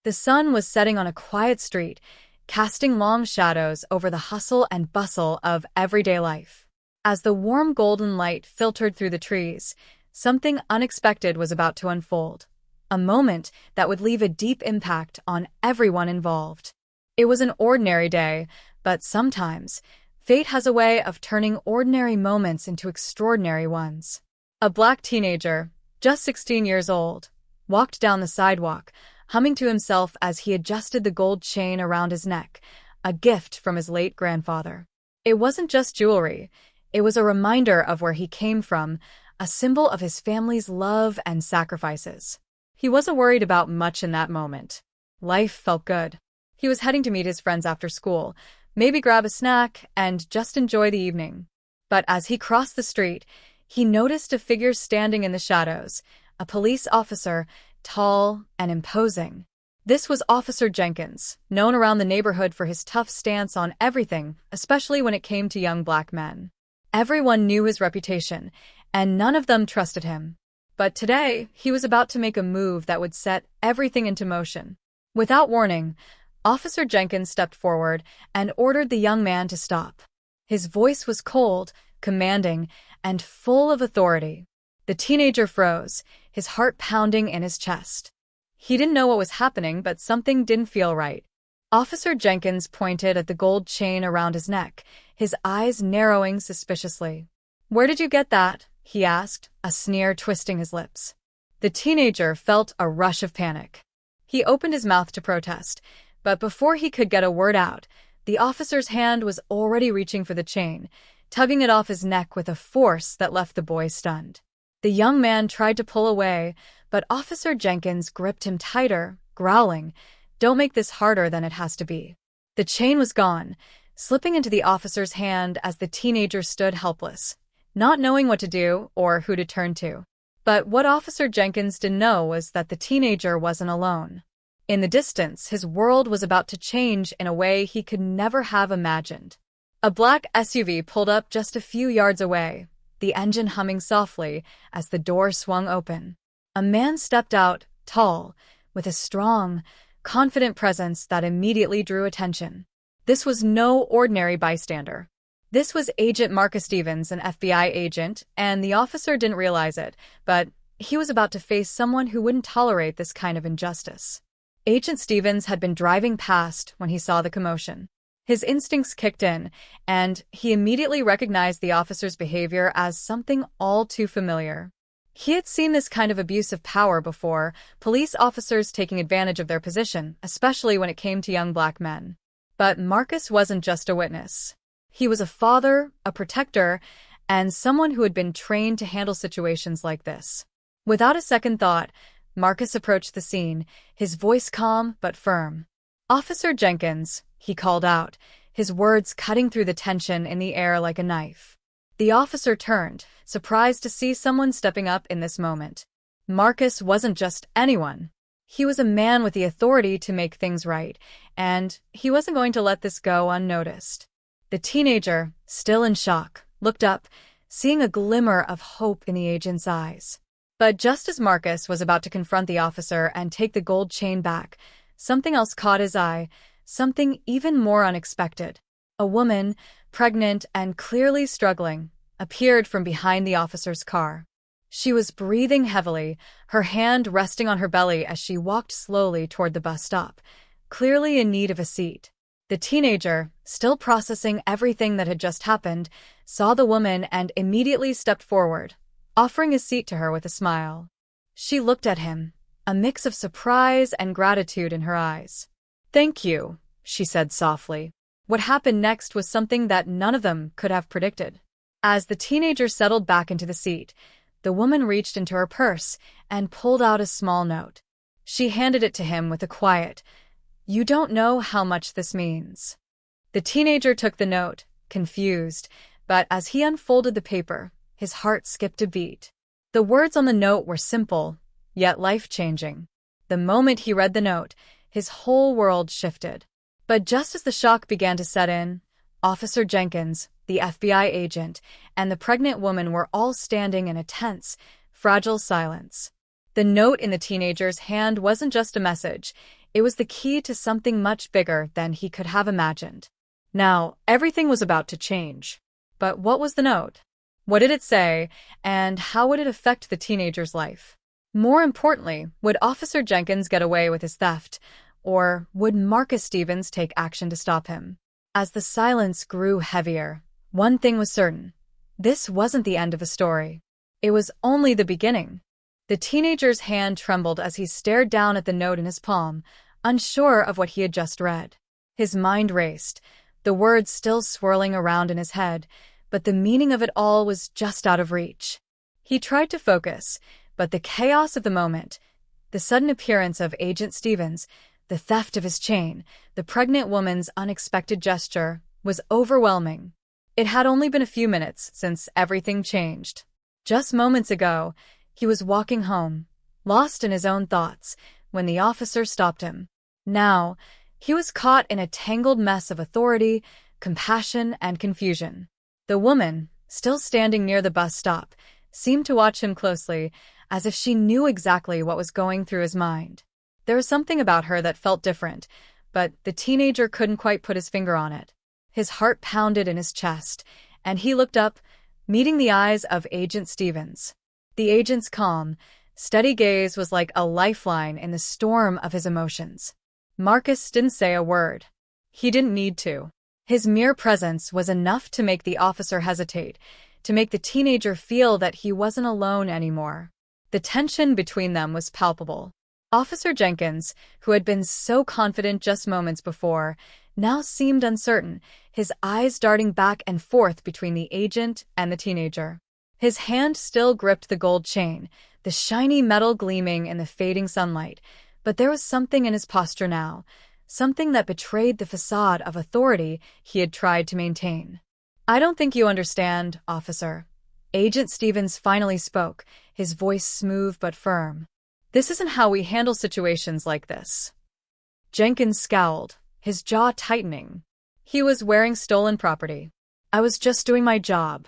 The sun was setting on a quiet street, casting long shadows over the hustle and bustle of everyday life. As the warm golden light filtered through the trees, something unexpected was about to unfold. A moment that would leave a deep impact on everyone involved. It was an ordinary day, but sometimes, fate has a way of turning ordinary moments into extraordinary ones. A black teenager, just 16 years old, walked down the sidewalk, humming to himself as he adjusted the gold chain around his neck, a gift from his late grandfather. It wasn't just jewelry, it was a reminder of where he came from, a symbol of his family's love and sacrifices. He wasn't worried about much in that moment. Life felt good. He was heading to meet his friends after school, maybe grab a snack, and just enjoy the evening. But as he crossed the street, he noticed a figure standing in the shadows, a police officer, tall and imposing. This was Officer Jenkins, known around the neighborhood for his tough stance on everything, especially when it came to young black men. Everyone knew his reputation, and none of them trusted him. But today, he was about to make a move that would set everything into motion. Without warning, Officer Jenkins stepped forward and ordered the young man to stop. His voice was cold, commanding, and full of authority. The teenager froze, his heart pounding in his chest. He didn't know what was happening, but something didn't feel right. Officer Jenkins pointed at the gold chain around his neck, his eyes narrowing suspiciously. "Where did you get that?" he asked, a sneer twisting his lips. The teenager felt a rush of panic. He opened his mouth to protest, but before he could get a word out, the officer's hand was already reaching for the chain, tugging it off his neck with a force that left the boy stunned. The young man tried to pull away, but Officer Jenkins gripped him tighter, growling, "Don't make this harder than it has to be." The chain was gone, slipping into the officer's hand as the teenager stood helpless, not knowing what to do or who to turn to. But what Officer Jenkins didn't know was that the teenager wasn't alone. In the distance, his world was about to change in a way he could never have imagined. A black SUV pulled up just a few yards away, the engine humming softly as the door swung open. A man stepped out, tall, with a strong, confident presence that immediately drew attention. This was no ordinary bystander. This was Agent Marcus Stevens, an FBI agent, and the officer didn't realize it, but he was about to face someone who wouldn't tolerate this kind of injustice. Agent Stevens had been driving past when he saw the commotion. His instincts kicked in, and he immediately recognized the officer's behavior as something all too familiar. He had seen this kind of abuse of power before, police officers taking advantage of their position, especially when it came to young black men. But Marcus wasn't just a witness. He was a father, a protector, and someone who had been trained to handle situations like this. Without a second thought, Marcus approached the scene, his voice calm but firm. "Officer Jenkins," he called out, his words cutting through the tension in the air like a knife. The officer turned, surprised to see someone stepping up in this moment. Marcus wasn't just anyone. He was a man with the authority to make things right, and he wasn't going to let this go unnoticed. The teenager, still in shock, looked up, seeing a glimmer of hope in the agent's eyes. But just as Marcus was about to confront the officer and take the gold chain back, something else caught his eye, something even more unexpected. A woman, pregnant and clearly struggling, appeared from behind the officer's car. She was breathing heavily, her hand resting on her belly as she walked slowly toward the bus stop, clearly in need of a seat. The teenager, still processing everything that had just happened, saw the woman and immediately stepped forward, offering a seat to her with a smile. She looked at him, a mix of surprise and gratitude in her eyes. "Thank you," she said softly. What happened next was something that none of them could have predicted. As the teenager settled back into the seat, the woman reached into her purse and pulled out a small note. She handed it to him with a quiet, "You don't know how much this means." The teenager took the note, confused, but as he unfolded the paper, his heart skipped a beat. The words on the note were simple, yet life-changing. The moment he read the note, his whole world shifted. But just as the shock began to set in, Officer Jenkins, the FBI agent, and the pregnant woman were all standing in a tense, fragile silence. The note in the teenager's hand wasn't just a message, It was the key to something much bigger than he could have imagined. Now, everything was about to change. But what was the note? What did it say, and how would it affect the teenager's life? More importantly, would Officer Jenkins get away with his theft, or would Marcus Stevens take action to stop him? As the silence grew heavier, one thing was certain. This wasn't the end of the story. It was only the beginning. The teenager's hand trembled as he stared down at the note in his palm, unsure of what he had just read. His mind raced, the words still swirling around in his head, but the meaning of it all was just out of reach. He tried to focus, but the chaos of the moment, the sudden appearance of Agent Stevens, the theft of his chain, the pregnant woman's unexpected gesture, was overwhelming. It had only been a few minutes since everything changed. Just moments ago, he was walking home, lost in his own thoughts, when the officer stopped him. Now, he was caught in a tangled mess of authority, compassion, and confusion. The woman, still standing near the bus stop, seemed to watch him closely, as if she knew exactly what was going through his mind. There was something about her that felt different, but the teenager couldn't quite put his finger on it. His heart pounded in his chest, and he looked up, meeting the eyes of Agent Stevens. The agent's calm, steady gaze was like a lifeline in the storm of his emotions. Marcus didn't say a word. He didn't need to. His mere presence was enough to make the officer hesitate, to make the teenager feel that he wasn't alone anymore. The tension between them was palpable. Officer Jenkins, who had been so confident just moments before, now seemed uncertain, his eyes darting back and forth between the agent and the teenager. His hand still gripped the gold chain, the shiny metal gleaming in the fading sunlight, but there was something in his posture now, something that betrayed the facade of authority he had tried to maintain. "I don't think you understand, officer." Agent Stevens finally spoke, his voice smooth but firm. "This isn't how we handle situations like this." Jenkins scowled, his jaw tightening. He was wearing stolen property. "I was just doing my job."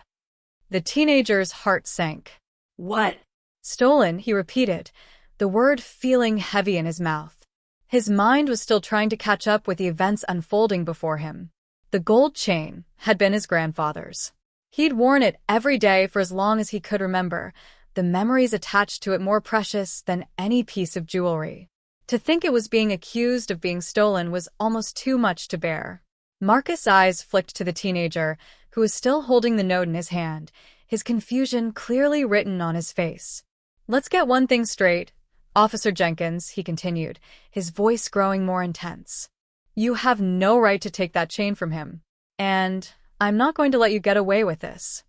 The teenager's heart sank. "What?" "Stolen," he repeated, the word feeling heavy in his mouth. His mind was still trying to catch up with the events unfolding before him. The gold chain had been his grandfather's. He'd worn it every day for as long as he could remember, the memories attached to it more precious than any piece of jewelry. To think it was being accused of being stolen was almost too much to bear. Marcus' eyes flicked to the teenager, who was still holding the note in his hand, his confusion clearly written on his face. "Let's get one thing straight, Officer Jenkins," he continued, his voice growing more intense. "You have no right to take that chain from him. And I'm not going to let you get away with this."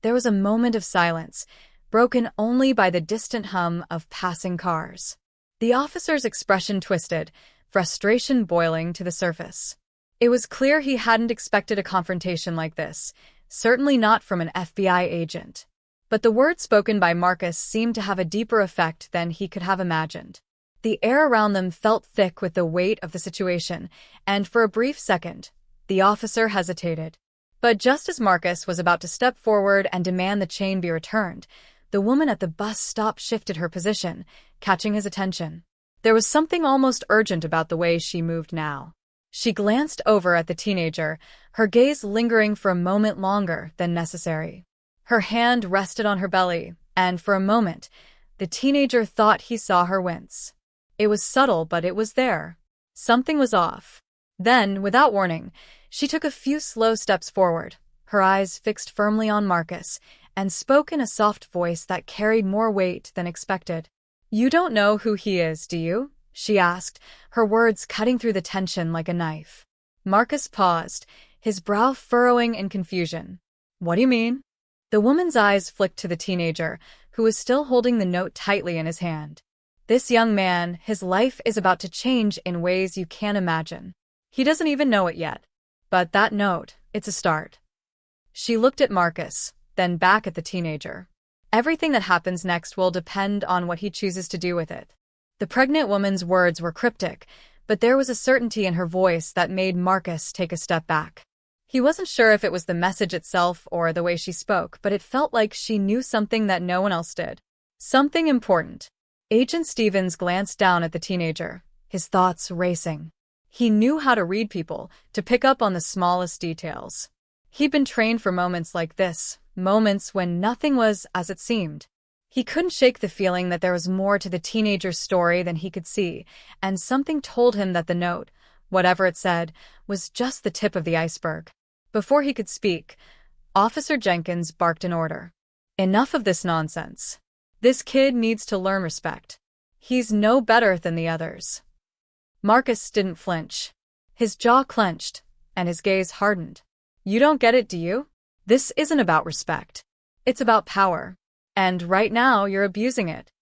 There was a moment of silence, broken only by the distant hum of passing cars. The officer's expression twisted, frustration boiling to the surface. It was clear he hadn't expected a confrontation like this, certainly not from an FBI agent. But the words spoken by Marcus seemed to have a deeper effect than he could have imagined. The air around them felt thick with the weight of the situation, and for a brief second, the officer hesitated. But just as Marcus was about to step forward and demand the chain be returned, the woman at the bus stop shifted her position, catching his attention. There was something almost urgent about the way she moved now. She glanced over at the teenager, her gaze lingering for a moment longer than necessary. Her hand rested on her belly, and for a moment, the teenager thought he saw her wince. It was subtle, but it was there. Something was off. Then, without warning, she took a few slow steps forward, her eyes fixed firmly on Marcus, and spoke in a soft voice that carried more weight than expected. "You don't know who he is, do you?" she asked, her words cutting through the tension like a knife. Marcus paused, his brow furrowing in confusion. "What do you mean?" The woman's eyes flicked to the teenager, who was still holding the note tightly in his hand. "This young man, his life is about to change in ways you can't imagine. He doesn't even know it yet. But that note, it's a start." She looked at Marcus, then back at the teenager. "Everything that happens next will depend on what he chooses to do with it." The pregnant woman's words were cryptic, but there was a certainty in her voice that made Marcus take a step back. He wasn't sure if it was the message itself or the way she spoke, but it felt like she knew something that no one else did. Something important. Agent Stevens glanced down at the teenager, his thoughts racing. He knew how to read people, to pick up on the smallest details. He'd been trained for moments like this, moments when nothing was as it seemed. He couldn't shake the feeling that there was more to the teenager's story than he could see, and something told him that the note, whatever it said, was just the tip of the iceberg. Before he could speak, Officer Jenkins barked an order. Enough of this nonsense. This kid needs to learn respect. He's no better than the others. Marcus didn't flinch. His jaw clenched, and his gaze hardened. You don't get it, do you? This isn't about respect. It's about power. And right now, you're abusing it.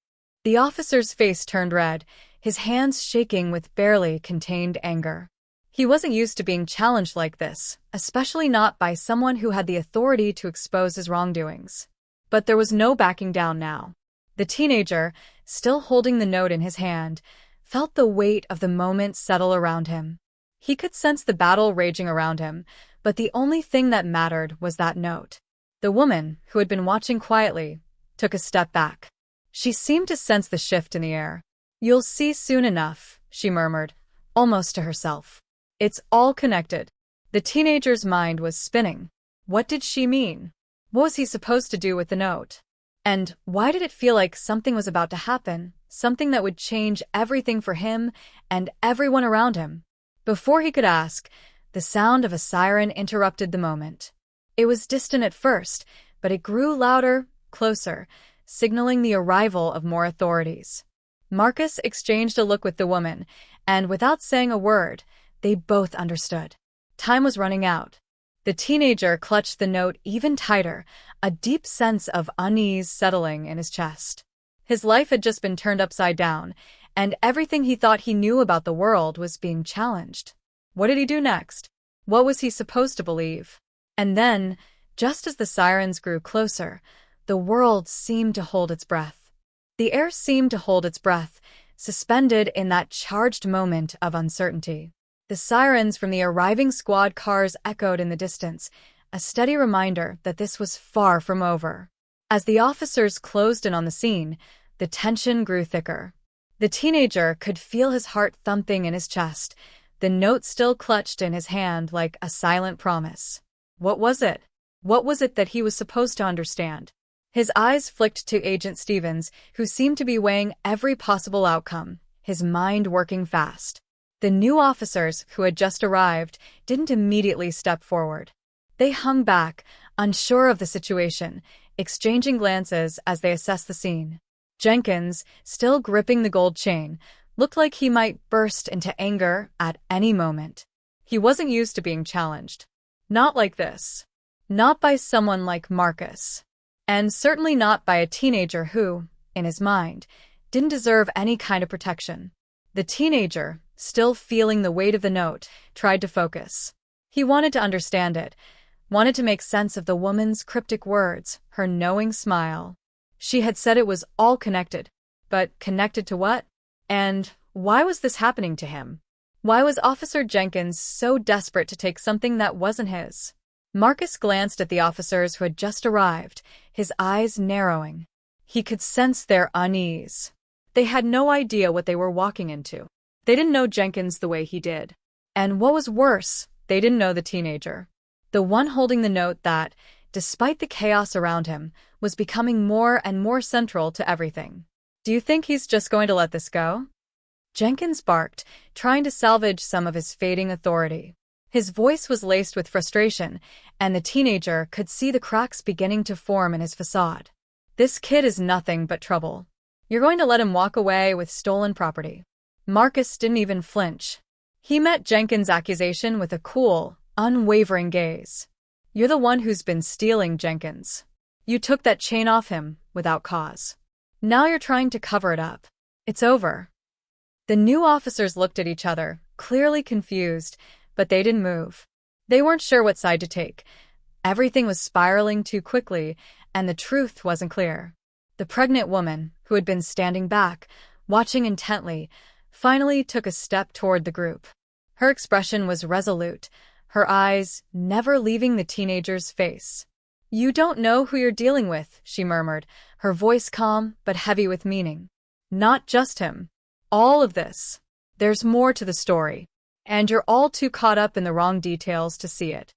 The officer's face turned red, his hands shaking with barely contained anger. He wasn't used to being challenged like this, especially not by someone who had the authority to expose his wrongdoings. But there was no backing down now. The teenager, still holding the note in his hand, felt the weight of the moment settle around him. He could sense the battle raging around him, but the only thing that mattered was that note. The woman, who had been watching quietly, took a step back. She seemed to sense the shift in the air. You'll see soon enough, she murmured, almost to herself. It's all connected. The teenager's mind was spinning. What did she mean? What was he supposed to do with the note? And why did it feel like something was about to happen, something that would change everything for him and everyone around him? Before he could ask, the sound of a siren interrupted the moment. It was distant at first, but it grew louder, closer, signaling the arrival of more authorities. Marcus exchanged a look with the woman, and without saying a word, they both understood. Time was running out. The teenager clutched the note even tighter, a deep sense of unease settling in his chest. His life had just been turned upside down, and everything he thought he knew about the world was being challenged. What did he do next? What was he supposed to believe? And then, just as the sirens grew closer, the world seemed to hold its breath. The air seemed to hold its breath, suspended in that charged moment of uncertainty. The sirens from the arriving squad cars echoed in the distance, a steady reminder that this was far from over. As the officers closed in on the scene, the tension grew thicker. The teenager could feel his heart thumping in his chest, the note still clutched in his hand like a silent promise. What was it? What was it that he was supposed to understand? His eyes flicked to Agent Stevens, who seemed to be weighing every possible outcome, his mind working fast. The new officers, who had just arrived, didn't immediately step forward. They hung back, unsure of the situation, exchanging glances as they assessed the scene. Jenkins, still gripping the gold chain, looked like he might burst into anger at any moment. He wasn't used to being challenged. Not like this. Not by someone like Marcus. And certainly not by a teenager who, in his mind, didn't deserve any kind of protection. The teenager, still feeling the weight of the note, tried to focus. He wanted to understand it, wanted to make sense of the woman's cryptic words, her knowing smile. She had said it was all connected. But connected to what? And why was this happening to him? Why was Officer Jenkins so desperate to take something that wasn't his? Marcus glanced at the officers who had just arrived, his eyes narrowing. He could sense their unease. They had no idea what they were walking into. They didn't know Jenkins the way he did. And what was worse, they didn't know the teenager. The one holding the note that, despite the chaos around him, was becoming more and more central to everything. Do you think he's just going to let this go? Jenkins barked, trying to salvage some of his fading authority. His voice was laced with frustration, and the teenager could see the cracks beginning to form in his facade. This kid is nothing but trouble. You're going to let him walk away with stolen property. Marcus didn't even flinch. He met Jenkins' accusation with a cool, unwavering gaze. You're the one who's been stealing, Jenkins. You took that chain off him without cause. Now you're trying to cover it up. It's over. The new officers looked at each other, clearly confused, but they didn't move. They weren't sure what side to take. Everything was spiraling too quickly, and the truth wasn't clear. The pregnant woman, who had been standing back, watching intently, finally took a step toward the group. Her expression was resolute, her eyes never leaving the teenager's face. You don't know who you're dealing with, she murmured, her voice calm but heavy with meaning. Not just him. All of this. There's more to the story, and you're all too caught up in the wrong details to see it.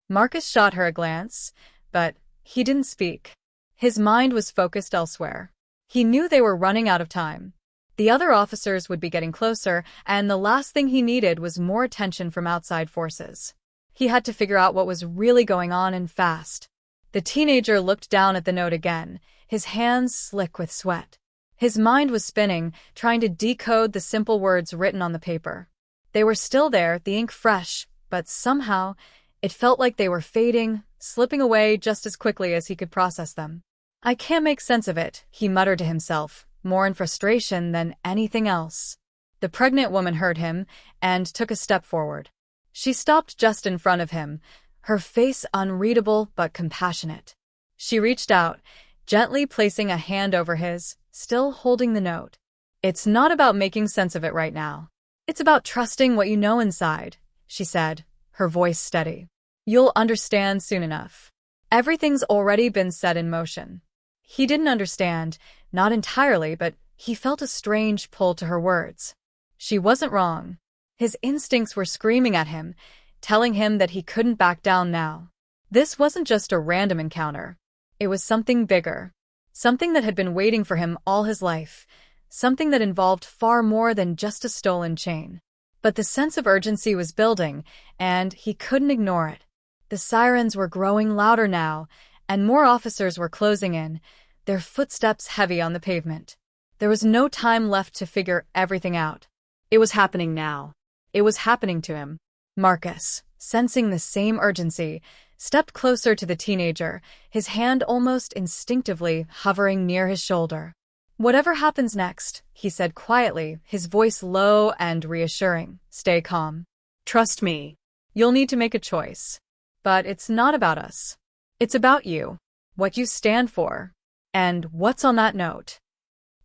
Marcus shot her a glance, but he didn't speak. His mind was focused elsewhere. He knew they were running out of time. The other officers would be getting closer, and the last thing he needed was more attention from outside forces. He had to figure out what was really going on and fast. The teenager looked down at the note again, his hands slick with sweat. His mind was spinning, trying to decode the simple words written on the paper. They were still there, the ink fresh, but somehow it felt like they were fading, slipping away just as quickly as he could process them. I can't make sense of it, he muttered to himself, more in frustration than anything else. The pregnant woman heard him and took a step forward. She stopped just in front of him, her face unreadable but compassionate. She reached out, gently placing a hand over his, still holding the note. It's not about making sense of it right now. It's about trusting what you know inside, she said, her voice steady. You'll understand soon enough. Everything's already been set in motion. He didn't understand, not entirely, but he felt a strange pull to her words. She wasn't wrong. His instincts were screaming at him, telling him that he couldn't back down now. This wasn't just a random encounter. It was something bigger. Something that had been waiting for him all his life. Something that involved far more than just a stolen chain. But the sense of urgency was building, and he couldn't ignore it. The sirens were growing louder now, and more officers were closing in, their footsteps heavy on the pavement. There was no time left to figure everything out. It was happening now. It was happening to him. Marcus, sensing the same urgency, stepped closer to the teenager, his hand almost instinctively hovering near his shoulder. Whatever happens next, he said quietly, his voice low and reassuring, stay calm. Trust me. You'll need to make a choice. But it's not about us. It's about you, what you stand for, and what's on that note.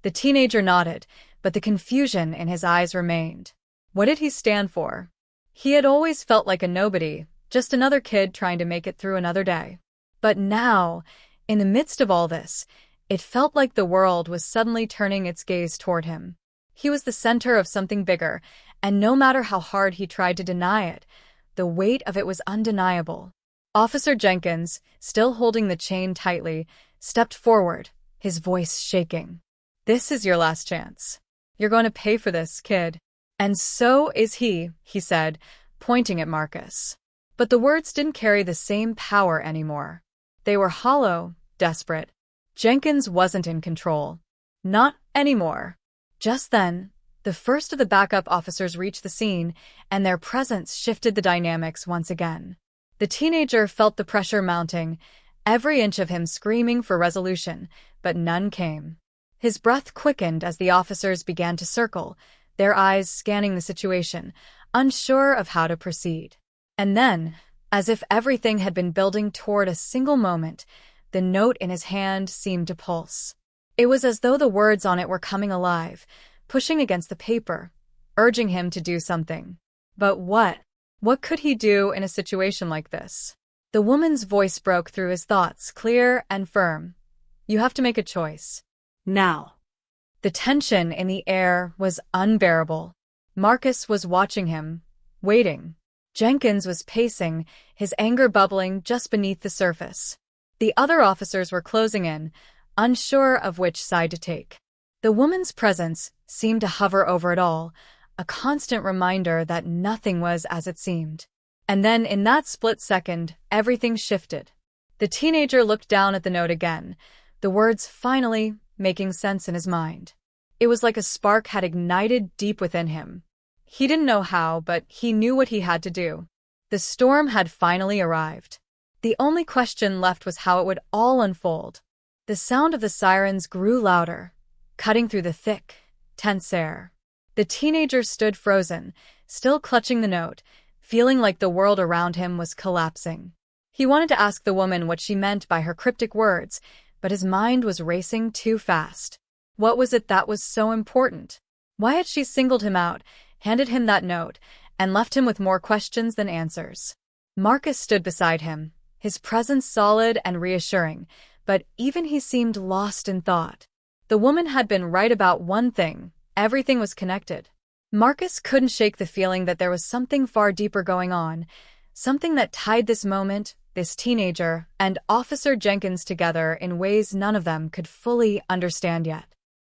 The teenager nodded, but the confusion in his eyes remained. What did he stand for? He had always felt like a nobody, just another kid trying to make it through another day. But now, in the midst of all this, it felt like the world was suddenly turning its gaze toward him. He was the center of something bigger, and no matter how hard he tried to deny it, the weight of it was undeniable. Officer Jenkins, still holding the chain tightly, stepped forward, his voice shaking. This is your last chance. You're going to pay for this, kid. And so is he said, pointing at Marcus. But the words didn't carry the same power anymore. They were hollow, desperate. Jenkins wasn't in control. Not anymore. Just then, the first of the backup officers reached the scene, and their presence shifted the dynamics once again. The teenager felt the pressure mounting, every inch of him screaming for resolution, but none came. His breath quickened as the officers began to circle, their eyes scanning the situation, unsure of how to proceed. And then, as if everything had been building toward a single moment, the note in his hand seemed to pulse. It was as though the words on it were coming alive, pushing against the paper, urging him to do something. But what? What could he do in a situation like this? The woman's voice broke through his thoughts, clear and firm. You have to make a choice. Now. The tension in the air was unbearable. Marcus was watching him, waiting. Jenkins was pacing, his anger bubbling just beneath the surface. The other officers were closing in, unsure of which side to take. The woman's presence seemed to hover over it all, a constant reminder that nothing was as it seemed. And then, in that split second, everything shifted. The teenager looked down at the note again, the words finally making sense in his mind. It was like a spark had ignited deep within him. He didn't know how, but he knew what he had to do. The storm had finally arrived. The only question left was how it would all unfold. The sound of the sirens grew louder, cutting through the thick, tense air. The teenager stood frozen, still clutching the note, feeling like the world around him was collapsing. He wanted to ask the woman what she meant by her cryptic words, but his mind was racing too fast. What was it that was so important? Why had she singled him out, handed him that note, and left him with more questions than answers? Marcus stood beside him, his presence solid and reassuring, but even he seemed lost in thought. The woman had been right about one thing: everything was connected. Marcus couldn't shake the feeling that there was something far deeper going on, something that tied this moment, this teenager, and Officer Jenkins together in ways none of them could fully understand yet.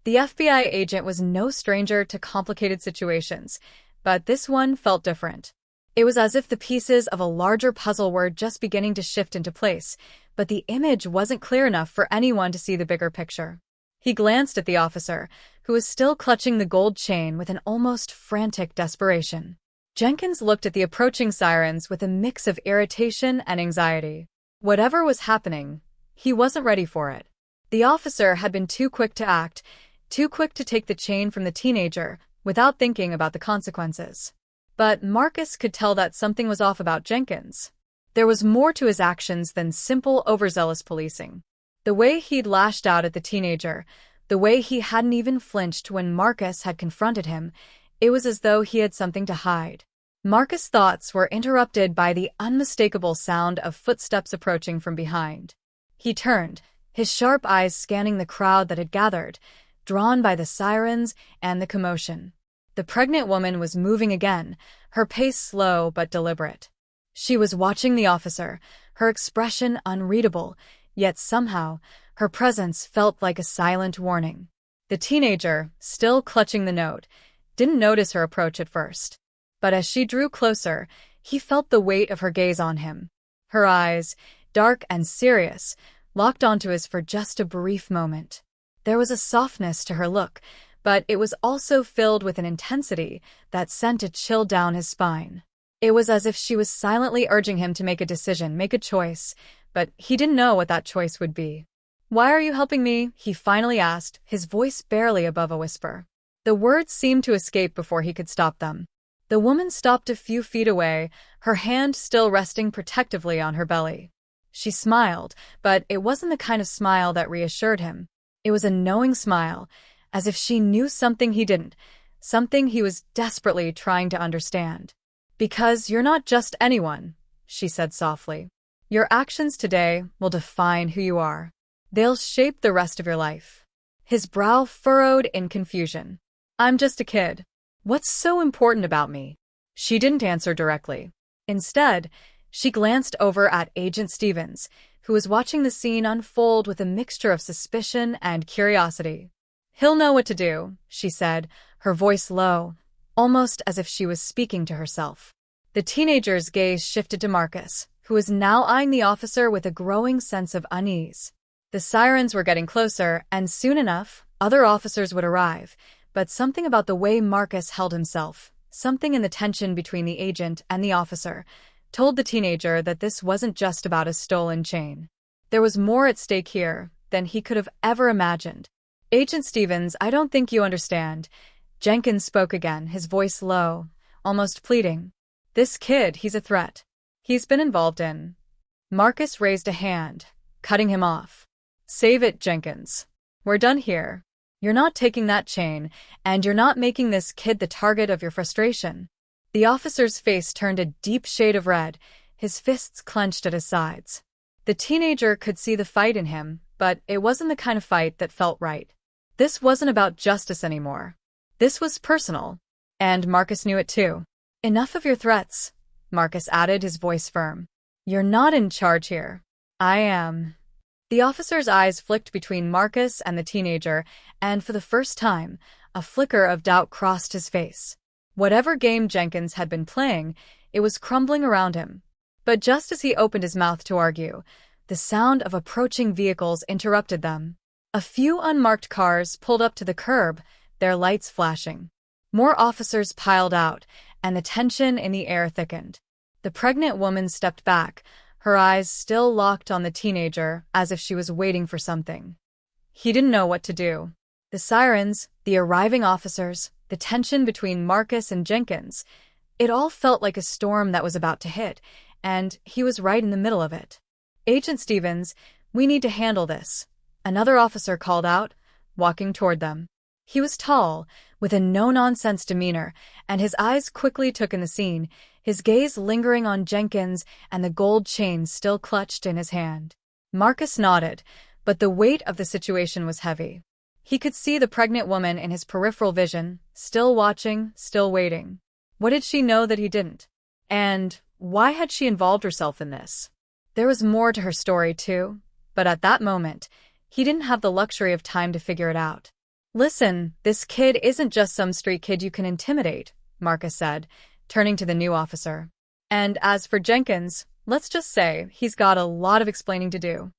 The FBI agent was no stranger to complicated situations, but this one felt different. It was as if the pieces of a larger puzzle were just beginning to shift into place, but the image wasn't clear enough for anyone to see the bigger picture. He glanced at the officer, who was still clutching the gold chain with an almost frantic desperation. Jenkins looked at the approaching sirens with a mix of irritation and anxiety. Whatever was happening, he wasn't ready for it. The officer had been too quick to act, too quick to take the chain from the teenager, without thinking about the consequences. But Marcus could tell that something was off about Jenkins. There was more to his actions than simple overzealous policing. The way he'd lashed out at the teenager, the way he hadn't even flinched when Marcus had confronted him, it was as though he had something to hide. Marcus' thoughts were interrupted by the unmistakable sound of footsteps approaching from behind. He turned, his sharp eyes scanning the crowd that had gathered, drawn by the sirens and the commotion. The pregnant woman was moving again, her pace slow but deliberate. She was watching the officer, her expression unreadable, yet somehow, her presence felt like a silent warning. The teenager, still clutching the note, didn't notice her approach at first. But as she drew closer, he felt the weight of her gaze on him. Her eyes, dark and serious, locked onto his for just a brief moment. There was a softness to her look, but it was also filled with an intensity that sent a chill down his spine. It was as if she was silently urging him to make a decision, make a choice, but he didn't know what that choice would be. "Why are you helping me?" he finally asked, his voice barely above a whisper. The words seemed to escape before he could stop them. The woman stopped a few feet away, her hand still resting protectively on her belly. She smiled, but it wasn't the kind of smile that reassured him. It was a knowing smile, as if she knew something he didn't, something he was desperately trying to understand. "Because you're not just anyone," she said softly. "Your actions today will define who you are. They'll shape the rest of your life." His brow furrowed in confusion. "I'm just a kid. What's so important about me?" She didn't answer directly. Instead, she glanced over at Agent Stevens, who was watching the scene unfold with a mixture of suspicion and curiosity. "He'll know what to do," she said, her voice low, almost as if she was speaking to herself. The teenager's gaze shifted to Marcus, who was now eyeing the officer with a growing sense of unease. The sirens were getting closer, and soon enough, other officers would arrive, but something about the way Marcus held himself, something in the tension between the agent and the officer, told the teenager that this wasn't just about a stolen chain. There was more at stake here than he could have ever imagined. "Agent Stevens, I don't think you understand." Jenkins spoke again, his voice low, almost pleading. "This kid, he's a threat. He's been involved in—" Marcus raised a hand, cutting him off. "Save it, Jenkins. We're done here. You're not taking that chain, and you're not making this kid the target of your frustration." The officer's face turned a deep shade of red, his fists clenched at his sides. The teenager could see the fight in him, but it wasn't the kind of fight that felt right. This wasn't about justice anymore. This was personal, and Marcus knew it too. "Enough of your threats," Marcus added, his voice firm. "You're not in charge here. I am." The officer's eyes flicked between Marcus and the teenager, and for the first time, a flicker of doubt crossed his face. Whatever game Jenkins had been playing, it was crumbling around him. But just as he opened his mouth to argue, the sound of approaching vehicles interrupted them. A few unmarked cars pulled up to the curb, their lights flashing. More officers piled out, and the tension in the air thickened. The pregnant woman stepped back, her eyes still locked on the teenager as if she was waiting for something. He didn't know what to do. The sirens, the arriving officers, the tension between Marcus and Jenkins, it all felt like a storm that was about to hit, and he was right in the middle of it. "Agent Stevens, we need to handle this," another officer called out, walking toward them. He was tall, with a no-nonsense demeanor, and his eyes quickly took in the scene, his gaze lingering on Jenkins and the gold chain still clutched in his hand. Marcus nodded, but the weight of the situation was heavy. He could see the pregnant woman in his peripheral vision, still watching, still waiting. What did she know that he didn't? And why had she involved herself in this? There was more to her story, too, but at that moment, he didn't have the luxury of time to figure it out. "Listen, this kid isn't just some street kid you can intimidate," Marcus said, turning to the new officer. "And as for Jenkins, let's just say he's got a lot of explaining to do."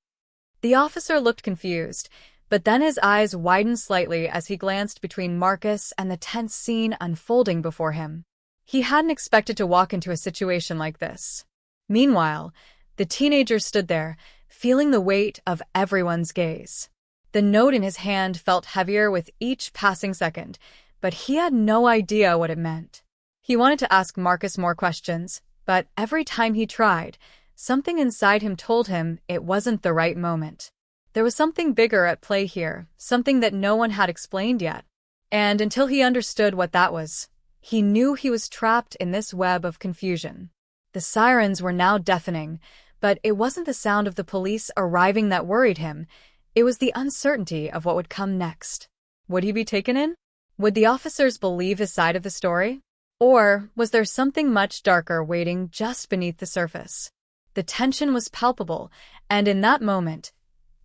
The officer looked confused, but then his eyes widened slightly as he glanced between Marcus and the tense scene unfolding before him. He hadn't expected to walk into a situation like this. Meanwhile, the teenager stood there, feeling the weight of everyone's gaze. The note in his hand felt heavier with each passing second, but he had no idea what it meant. He wanted to ask Marcus more questions, but every time he tried, something inside him told him it wasn't the right moment. There was something bigger at play here, something that no one had explained yet. And until he understood what that was, he knew he was trapped in this web of confusion. The sirens were now deafening, but it wasn't the sound of the police arriving that worried him. It was the uncertainty of what would come next. Would he be taken in? Would the officers believe his side of the story? Or was there something much darker waiting just beneath the surface? The tension was palpable, and in that moment,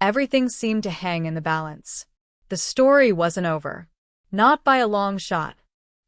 everything seemed to hang in the balance. The story wasn't over. Not by a long shot.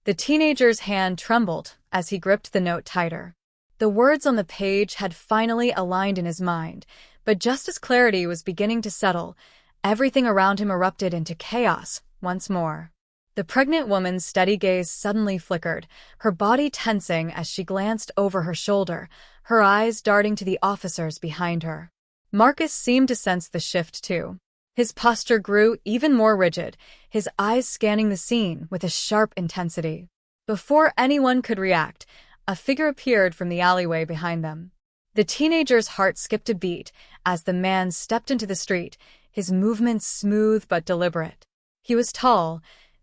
The teenager's hand trembled as he gripped the note tighter. The words on the page had finally aligned in his mind, but just as clarity was beginning to settle, everything around him erupted into chaos once more. The pregnant woman's steady gaze suddenly flickered, her body tensing as she glanced over her shoulder, her eyes darting to the officers behind her. Marcus seemed to sense the shift too. His posture grew even more rigid, his eyes scanning the scene with a sharp intensity. Before anyone could react, a figure appeared from the alleyway behind them. The teenager's heart skipped a beat as the man stepped into the street, his movements smooth but deliberate. He was tall,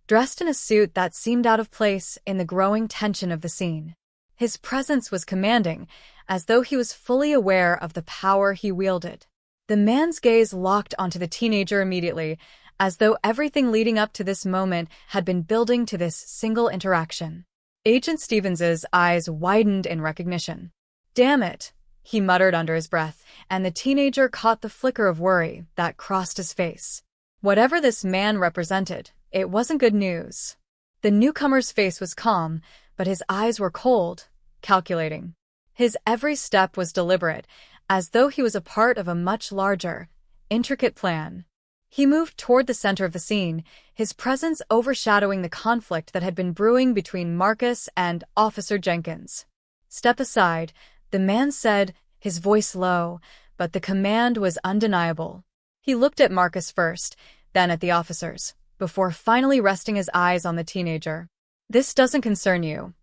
dressed in a suit that seemed out of place in the growing tension of the scene. His presence was commanding, as though he was fully aware of the power he wielded. The man's gaze locked onto the teenager immediately, as though everything leading up to this moment had been building to this single interaction. Agent Stevens's eyes widened in recognition. "Damn it," he muttered under his breath, and the teenager caught the flicker of worry that crossed his face. Whatever this man represented, it wasn't good news. The newcomer's face was calm, but his eyes were cold, calculating. His every step was deliberate, as though he was a part of a much larger, intricate plan. He moved toward the center of the scene, his presence overshadowing the conflict that had been brewing between Marcus and Officer Jenkins. "Step aside," the man said, his voice low, but the command was undeniable. He looked at Marcus first, then at the officers, before finally resting his eyes on the teenager. "This doesn't concern you."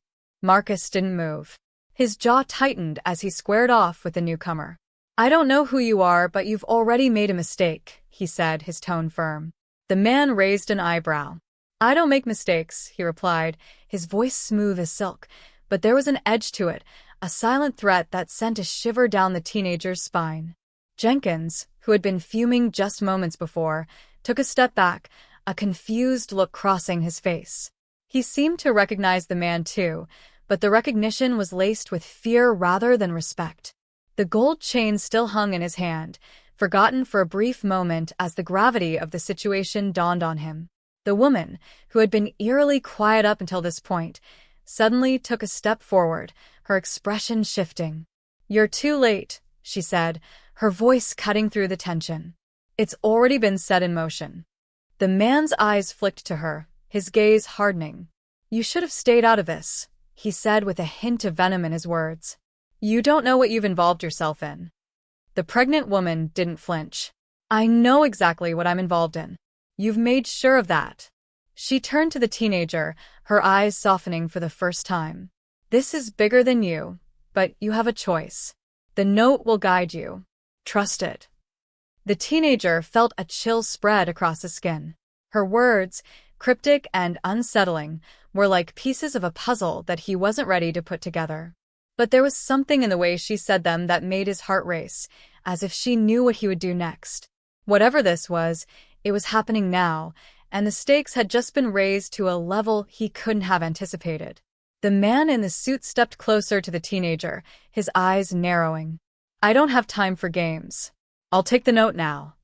Marcus didn't move. His jaw tightened as he squared off with the newcomer. "I don't know who you are, but you've already made a mistake," he said, his tone firm. The man raised an eyebrow. "I don't make mistakes," he replied, his voice smooth as silk, but there was an edge to it, a silent threat that sent a shiver down the teenager's spine. Jenkins, who had been fuming just moments before, took a step back, a confused look crossing his face. He seemed to recognize the man too, but the recognition was laced with fear rather than respect. The gold chain still hung in his hand, forgotten for a brief moment as the gravity of the situation dawned on him. The woman, who had been eerily quiet up until this point, suddenly took a step forward, her expression shifting. "You're too late," she said, her voice cutting through the tension. "It's already been set in motion." The man's eyes flicked to her, his gaze hardening. "You should have stayed out of this," he said with a hint of venom in his words. "You don't know what you've involved yourself in." The pregnant woman didn't flinch. "I know exactly what I'm involved in. You've made sure of that." She turned to the teenager, her eyes softening for the first time. "This is bigger than you, but you have a choice. The note will guide you. Trust it." The teenager felt a chill spread across his skin. Her words, cryptic and unsettling, were like pieces of a puzzle that he wasn't ready to put together. But there was something in the way she said them that made his heart race, as if she knew what he would do next. Whatever this was, it was happening now, and the stakes had just been raised to a level he couldn't have anticipated. The man in the suit stepped closer to the teenager, his eyes narrowing. "I don't have time for games. I'll take the note now."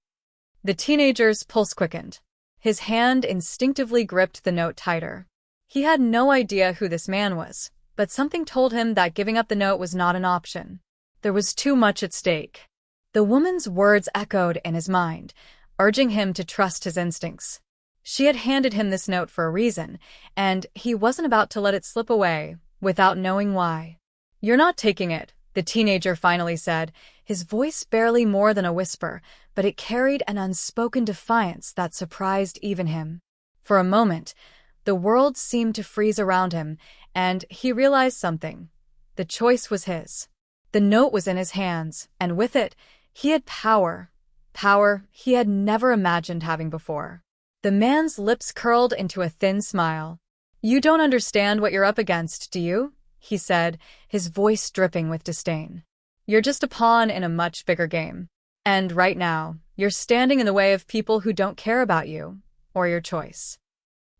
The teenager's pulse quickened. His hand instinctively gripped the note tighter. He had no idea who this man was, but something told him that giving up the note was not an option. There was too much at stake. The woman's words echoed in his mind, urging him to trust his instincts. She had handed him this note for a reason, and he wasn't about to let it slip away without knowing why. "You're not taking it," the teenager finally said, his voice barely more than a whisper, but it carried an unspoken defiance that surprised even him. For a moment, the world seemed to freeze around him, and he realized something. The choice was his. The note was in his hands, and with it, he had power. Power he had never imagined having before. The man's lips curled into a thin smile. "You don't understand what you're up against, do you?" he said, his voice dripping with disdain. "You're just a pawn in a much bigger game. And right now, you're standing in the way of people who don't care about you, or your choice."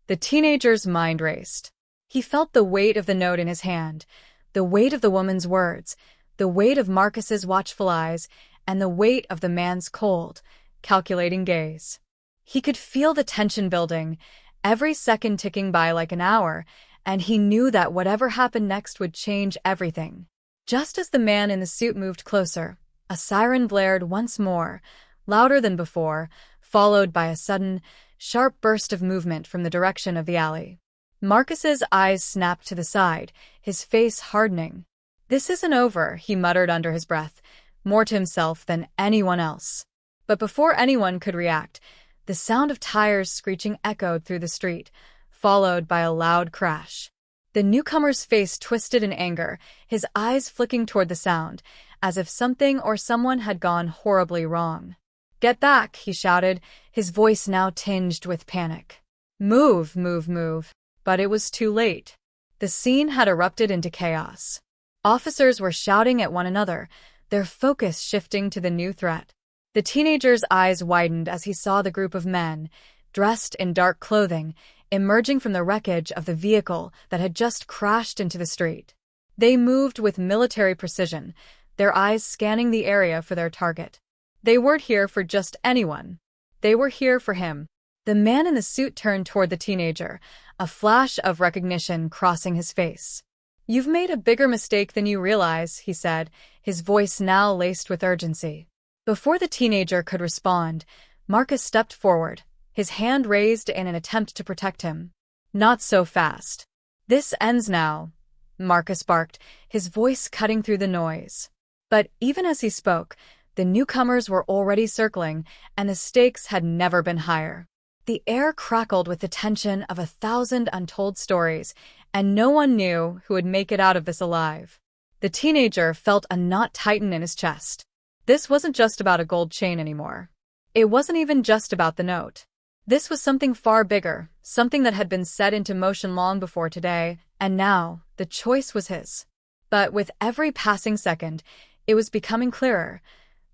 The teenager's mind raced. He felt the weight of the note in his hand, the weight of the woman's words, the weight of Marcus's watchful eyes, and the weight of the man's cold, calculating gaze. He could feel the tension building, every second ticking by like an hour, and he knew that whatever happened next would change everything. Just as the man in the suit moved closer, a siren blared once more, louder than before, followed by a sudden, sharp burst of movement from the direction of the alley. Marcus's eyes snapped to the side, his face hardening. "This isn't over," he muttered under his breath, more to himself than anyone else. But before anyone could react, the sound of tires screeching echoed through the street, followed by a loud crash. The newcomer's face twisted in anger, his eyes flicking toward the sound, as if something or someone had gone horribly wrong. "Get back," he shouted, his voice now tinged with panic. "Move, move, move." But it was too late. The scene had erupted into chaos. Officers were shouting at one another, their focus shifting to the new threat. The teenager's eyes widened as he saw the group of men, dressed in dark clothing, emerging from the wreckage of the vehicle that had just crashed into the street. They moved with military precision, their eyes scanning the area for their target. They weren't here for just anyone. They were here for him. The man in the suit turned toward the teenager, a flash of recognition crossing his face. "You've made a bigger mistake than you realize," he said, his voice now laced with urgency. Before the teenager could respond, Marcus stepped forward, his hand raised in an attempt to protect him. "Not so fast. This ends now," Marcus barked, his voice cutting through the noise. But even as he spoke, the newcomers were already circling, and the stakes had never been higher. The air crackled with the tension of 1,000 untold stories, and no one knew who would make it out of this alive. The teenager felt a knot tighten in his chest. This wasn't just about a gold chain anymore. It wasn't even just about the note. This was something far bigger, something that had been set into motion long before today, and now the choice was his. But with every passing second, it was becoming clearer.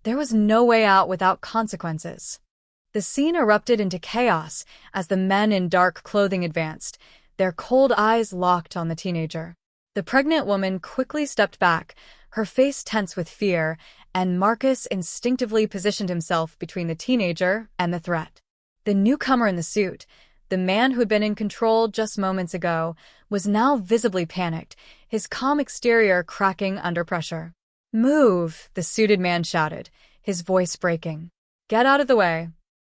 There was no way out without consequences. The scene erupted into chaos as the men in dark clothing advanced, their cold eyes locked on the teenager. The pregnant woman quickly stepped back, her face tense with fear, and Marcus instinctively positioned himself between the teenager and the threat. The newcomer in the suit, the man who had been in control just moments ago, was now visibly panicked, his calm exterior cracking under pressure. "Move," the suited man shouted, his voice breaking. "Get out of the way."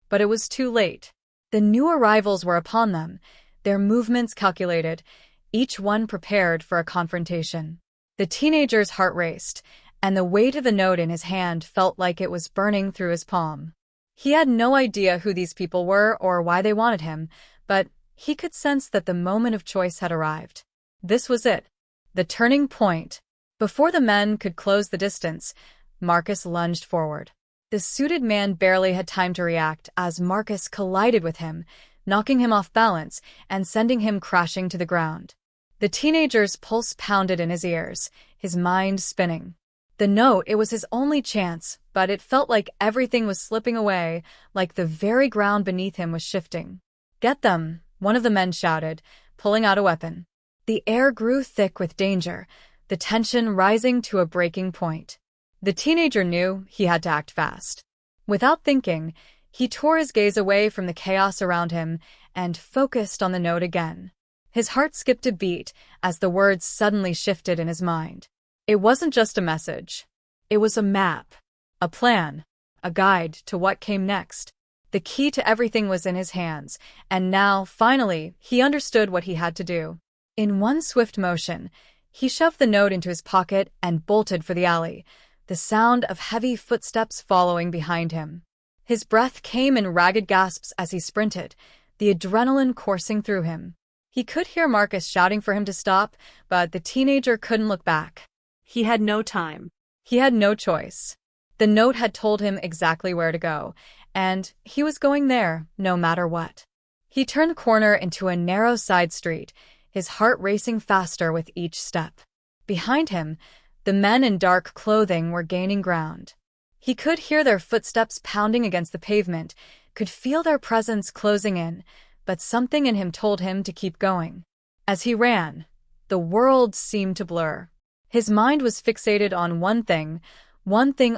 But it was too late. The new arrivals were upon them, their movements calculated, each one prepared for a confrontation. The teenager's heart raced, and the weight of the note in his hand felt like it was burning through his palm. He had no idea who these people were or why they wanted him, but he could sense that the moment of choice had arrived. This was it, the turning point. Before the men could close the distance, Marcus lunged forward. The suited man barely had time to react as Marcus collided with him, knocking him off balance and sending him crashing to the ground. The teenager's pulse pounded in his ears, his mind spinning. The note, it was his only chance, but it felt like everything was slipping away, like the very ground beneath him was shifting. "Get them," one of the men shouted, pulling out a weapon. The air grew thick with danger, the tension rising to a breaking point. The teenager knew he had to act fast. Without thinking, he tore his gaze away from the chaos around him and focused on the note again. His heart skipped a beat as the words suddenly shifted in his mind. It wasn't just a message. It was a map, a plan, a guide to what came next. The key to everything was in his hands, and now, finally, he understood what he had to do. In one swift motion, he shoved the note into his pocket and bolted for the alley, the sound of heavy footsteps following behind him. His breath came in ragged gasps as he sprinted, the adrenaline coursing through him. He could hear Marcus shouting for him to stop, but the teenager couldn't look back. He had no time. He had no choice. The note had told him exactly where to go, and he was going there, no matter what. He turned the corner into a narrow side street, his heart racing faster with each step. Behind him, the men in dark clothing were gaining ground. He could hear their footsteps pounding against the pavement, could feel their presence closing in, but something in him told him to keep going. As he ran, the world seemed to blur. His mind was fixated on one thing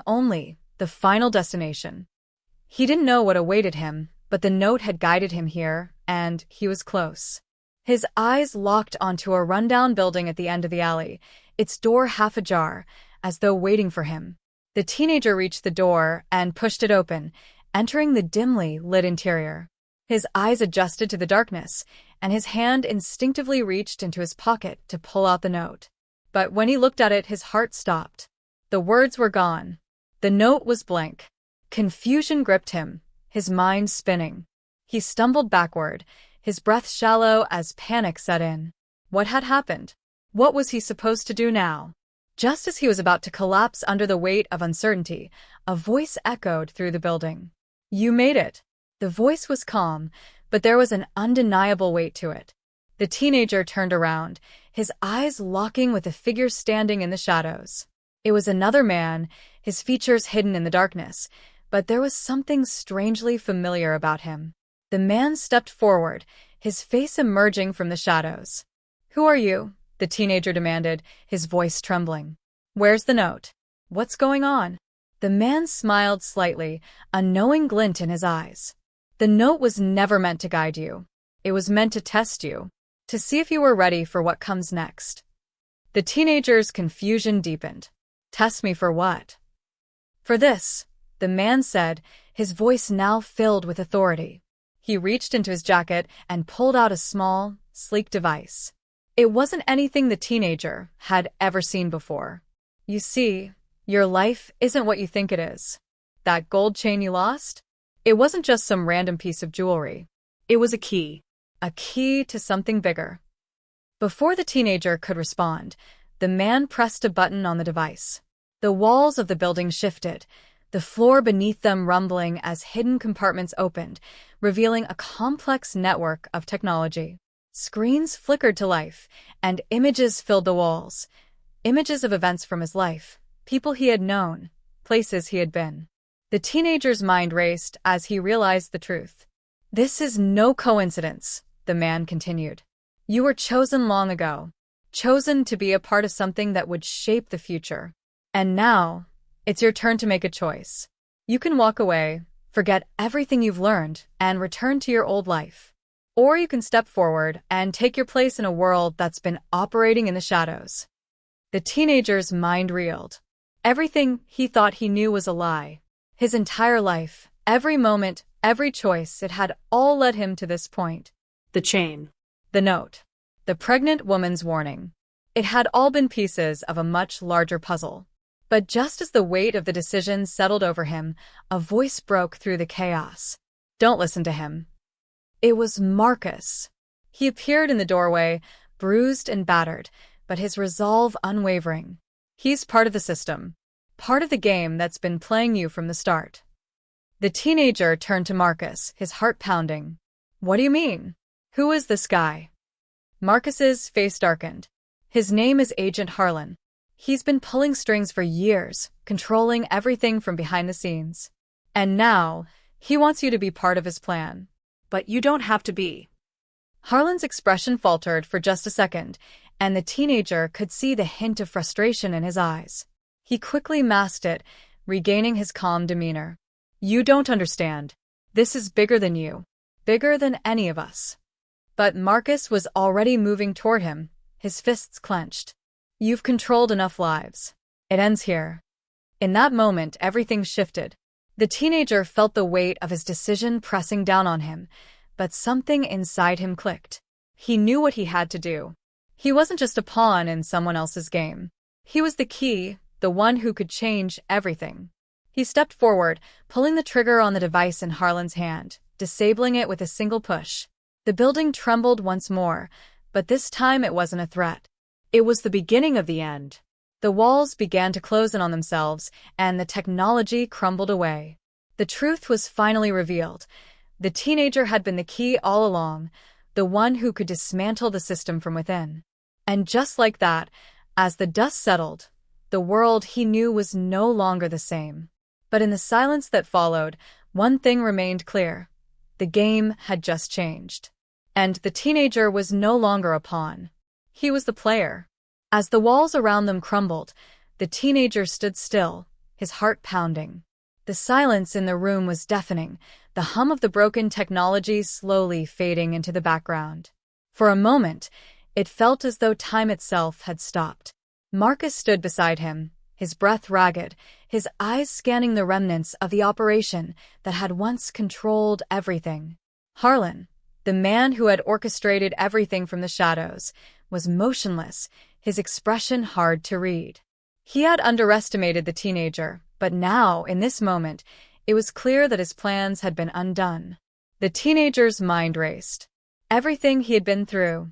only, the final destination. He didn't know what awaited him, but the note had guided him here, and he was close. His eyes locked onto a rundown building at the end of the alley, its door half ajar, as though waiting for him. The teenager reached the door and pushed it open, entering the dimly lit interior. His eyes adjusted to the darkness, and his hand instinctively reached into his pocket to pull out the note. But when he looked at it, his heart stopped. The words were gone. The note was blank. Confusion gripped him, his mind spinning. He stumbled backward, his breath shallow as panic set in. What had happened? What was he supposed to do now? Just as he was about to collapse under the weight of uncertainty, a voice echoed through the building. "You made it." The voice was calm, but there was an undeniable weight to it. The teenager turned around, his eyes locking with the figure standing in the shadows. It was another man, his features hidden in the darkness, but there was something strangely familiar about him. The man stepped forward, his face emerging from the shadows. "Who are you?" the teenager demanded, his voice trembling. "Where's the note? What's going on?" The man smiled slightly, a knowing glint in his eyes. "The note was never meant to guide you. It was meant to test you, to see if you were ready for what comes next." The teenager's confusion deepened. "Test me for what?" "For this," the man said, his voice now filled with authority. He reached into his jacket and pulled out a small, sleek device. It wasn't anything the teenager had ever seen before. "You see, your life isn't what you think it is. That gold chain you lost? It wasn't just some random piece of jewelry. It was a key to something bigger." Before the teenager could respond, the man pressed a button on the device. The walls of the building shifted, the floor beneath them rumbling as hidden compartments opened, revealing a complex network of technology. Screens flickered to life, and images filled the walls. Images of events from his life, people he had known, places he had been. The teenager's mind raced as he realized the truth. "This is no coincidence," the man continued. "You were chosen long ago, chosen to be a part of something that would shape the future. And now, it's your turn to make a choice. You can walk away, forget everything you've learned, and return to your old life. Or you can step forward and take your place in a world that's been operating in the shadows." The teenager's mind reeled. Everything he thought he knew was a lie. His entire life, every moment, every choice, it had all led him to this point. The chain. The note. The pregnant woman's warning. It had all been pieces of a much larger puzzle. But just as the weight of the decision settled over him, a voice broke through the chaos. "Don't listen to him." It was Marcus. He appeared in the doorway, bruised and battered, but his resolve unwavering. "He's part of the system, part of the game that's been playing you from the start." The teenager turned to Marcus, his heart pounding. "What do you mean? Who is this guy?" Marcus's face darkened. "His name is Agent Harlan. He's been pulling strings for years, controlling everything from behind the scenes. And now, he wants you to be part of his plan. But you don't have to be. Harlan's expression faltered for just a second, and the teenager could see the hint of frustration in his eyes. He quickly masked it, regaining his calm demeanor. You don't understand. This is bigger than you. Bigger than any of us. But Marcus was already moving toward him, his fists clenched. You've controlled enough lives. It ends here. In that moment, everything shifted. The teenager felt the weight of his decision pressing down on him, but something inside him clicked. He knew what he had to do. He wasn't just a pawn in someone else's game. He was the key, the one who could change everything. He stepped forward, pulling the trigger on the device in Harlan's hand, disabling it with a single push. The building trembled once more, but this time it wasn't a threat. It was the beginning of the end. The walls began to close in on themselves, and the technology crumbled away. The truth was finally revealed. The teenager had been the key all along, the one who could dismantle the system from within. And just like that, as the dust settled, the world he knew was no longer the same. But in the silence that followed, one thing remained clear. The game had just changed. And the teenager was no longer a pawn. He was the player. As the walls around them crumbled, the teenager stood still, his heart pounding. The silence in the room was deafening, the hum of the broken technology slowly fading into the background. For a moment, it felt as though time itself had stopped. Marcus stood beside him, his breath ragged, his eyes scanning the remnants of the operation that had once controlled everything. Harlan, the man who had orchestrated everything from the shadows, was motionless, his expression hard to read. He had underestimated the teenager, but now, in this moment, it was clear that his plans had been undone. The teenager's mind raced. Everything he had been through,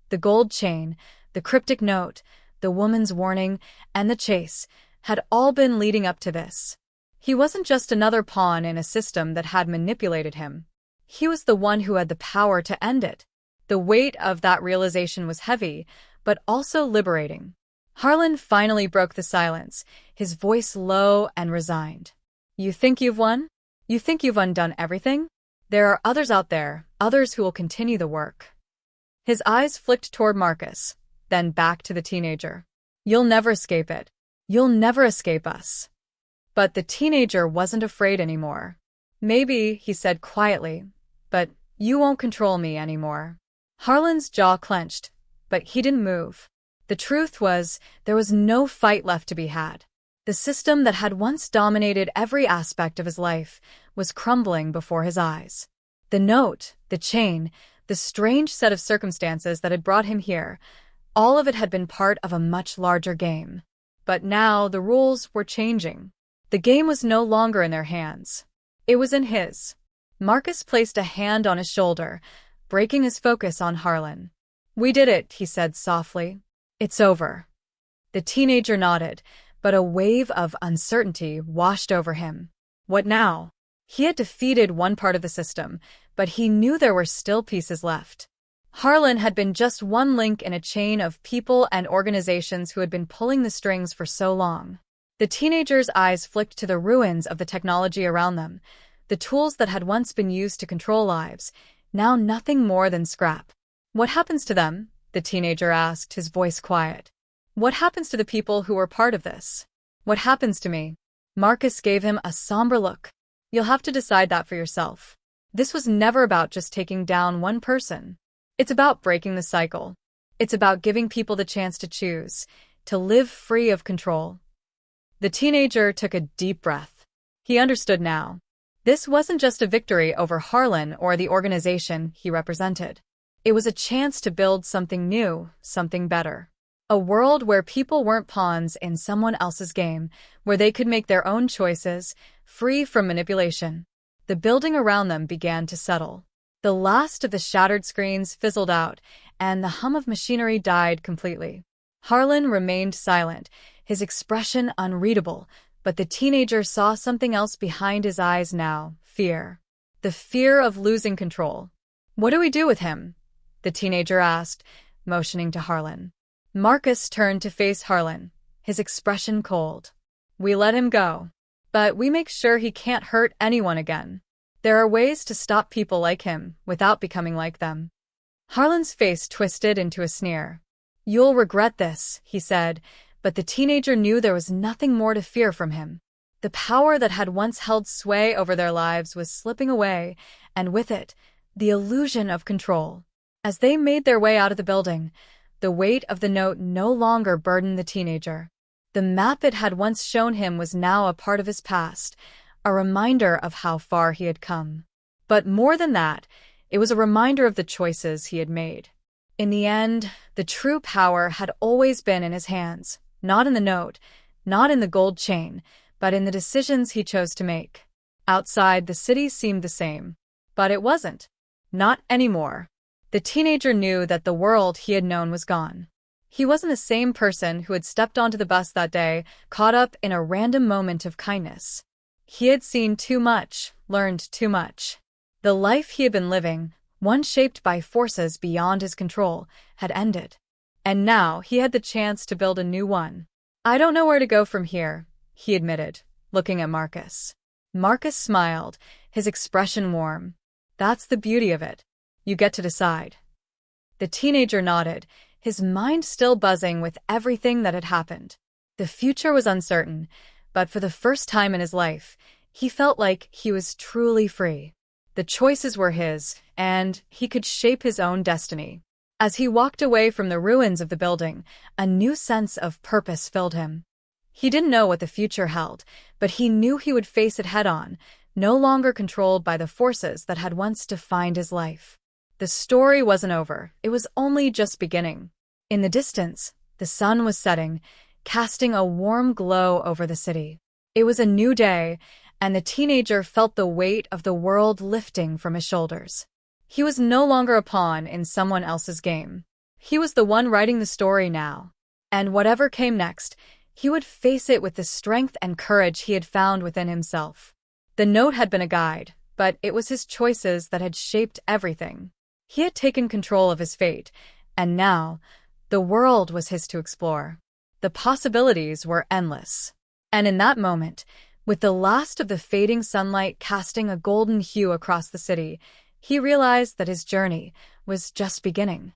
the gold chain, the cryptic note, the woman's warning, and the chase, had all been leading up to this. He wasn't just another pawn in a system that had manipulated him. He was the one who had the power to end it. The weight of that realization was heavy, but also liberating. Harlan finally broke the silence, his voice low and resigned. You think you've won? You think you've undone everything? There are others out there, others who will continue the work. His eyes flicked toward Marcus, then back to the teenager. You'll never escape it. You'll never escape us. But the teenager wasn't afraid anymore. Maybe, he said quietly, but you won't control me anymore. Harlan's jaw clenched, but he didn't move. The truth was, there was no fight left to be had. The system that had once dominated every aspect of his life was crumbling before his eyes. The note, the chain, the strange set of circumstances that had brought him here, all of it had been part of a much larger game. But now the rules were changing. The game was no longer in their hands. It was in his. Marcus placed a hand on his shoulder, breaking his focus on Harlan. We did it, he said softly. It's over. The teenager nodded, but a wave of uncertainty washed over him. What now? He had defeated one part of the system, but he knew there were still pieces left. Harlan had been just one link in a chain of people and organizations who had been pulling the strings for so long. The teenager's eyes flicked to the ruins of the technology around them, the tools that had once been used to control lives, now nothing more than scrap. What happens to them? The teenager asked, his voice quiet. What happens to the people who were part of this? What happens to me? Marcus gave him a somber look. You'll have to decide that for yourself. This was never about just taking down one person. It's about breaking the cycle. It's about giving people the chance to choose, to live free of control. The teenager took a deep breath. He understood now. This wasn't just a victory over Harlan or the organization he represented. It was a chance to build something new, something better. A world where people weren't pawns in someone else's game, where they could make their own choices, free from manipulation. The building around them began to settle. The last of the shattered screens fizzled out, and the hum of machinery died completely. Harlan remained silent, his expression unreadable, but the teenager saw something else behind his eyes now, fear. The fear of losing control. What do we do with him? The teenager asked, motioning to Harlan. Marcus turned to face Harlan, his expression cold. We let him go. But we make sure he can't hurt anyone again. There are ways to stop people like him without becoming like them. Harlan's face twisted into a sneer. "You'll regret this," he said, but the teenager knew there was nothing more to fear from him. The power that had once held sway over their lives was slipping away, and with it, the illusion of control. As they made their way out of the building, the weight of the note no longer burdened the teenager. The map it had once shown him was now a part of his past, a reminder of how far he had come. But more than that, it was a reminder of the choices he had made. In the end, the true power had always been in his hands, not in the note, not in the gold chain, but in the decisions he chose to make. Outside, the city seemed the same. But it wasn't. Not anymore. The teenager knew that the world he had known was gone. He wasn't the same person who had stepped onto the bus that day, caught up in a random moment of kindness. He had seen too much, learned too much. The life he had been living, one shaped by forces beyond his control, had ended. And now he had the chance to build a new one. "I don't know where to go from here," he admitted, looking at Marcus. Marcus smiled, his expression warm. "That's the beauty of it. You get to decide." The teenager nodded, his mind still buzzing with everything that had happened. The future was uncertain, but for the first time in his life, he felt like he was truly free. The choices were his, and he could shape his own destiny. As he walked away from the ruins of the building, a new sense of purpose filled him. He didn't know what the future held, but he knew he would face it head-on, no longer controlled by the forces that had once defined his life. The story wasn't over, it was only just beginning. In the distance, the sun was setting, casting a warm glow over the city. It was a new day, and the teenager felt the weight of the world lifting from his shoulders. He was no longer a pawn in someone else's game. He was the one writing the story now. And whatever came next, he would face it with the strength and courage he had found within himself. The note had been a guide, but it was his choices that had shaped everything. He had taken control of his fate, and now, the world was his to explore. The possibilities were endless. And in that moment, with the last of the fading sunlight casting a golden hue across the city, he realized that his journey was just beginning.